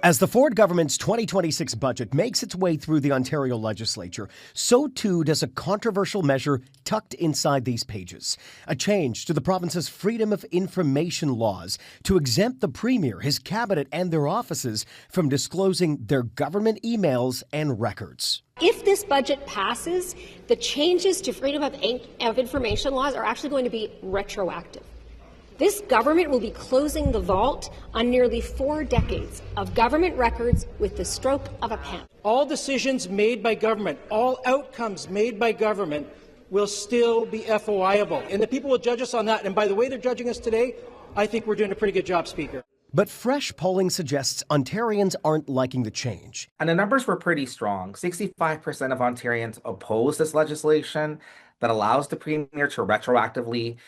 As the Ford government's 2026 budget makes its way through the Ontario legislature, so too does a controversial measure tucked inside these pages. A change to the province's Freedom of Information laws to exempt the Premier, his cabinet, and their offices from disclosing their government emails and records. If this budget passes, the changes to Freedom of Information laws are actually going to be retroactive. This government will be closing the vault on nearly 4 decades of government records with the stroke of a pen. All decisions made by government, all outcomes made by government will still be FOI-able. And the people will judge us on that. And by the way they're judging us today, I think we're doing a pretty good job, Speaker. But fresh polling suggests Ontarians aren't liking the change. And the numbers were pretty strong. 65% of Ontarians oppose this legislation that allows the Premier to retroactively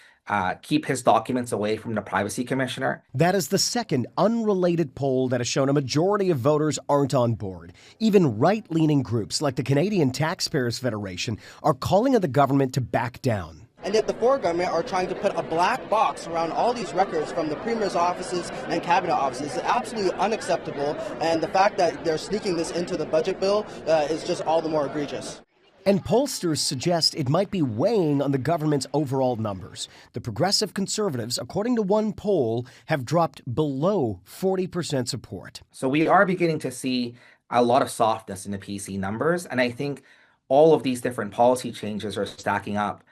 keep his documents away from the Privacy Commissioner. That is the second unrelated poll that has shown a majority of voters aren't on board. Even right-leaning groups like the Canadian Taxpayers Federation are calling on the government to back down. And yet the Ford government are trying to put a black box around all these records from the Premier's offices and cabinet offices. It's absolutely unacceptable, and the fact that they're sneaking this into the budget bill is just all the more egregious. And pollsters suggest it might be weighing on the government's overall numbers. The Progressive Conservatives, according to one poll, have dropped below 40% support. So we are beginning to see a lot of softness in the PC numbers, and I think all of these different policy changes are stacking up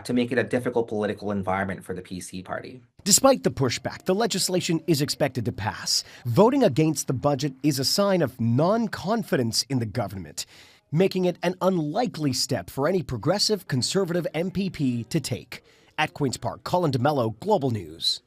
to make it a difficult political environment for the PC party. Despite the pushback, the legislation is expected to pass. Voting against the budget is a sign of non-confidence in the government, making it an unlikely step for any progressive Conservative MPP to take. At Queen's Park, Colin, Global News.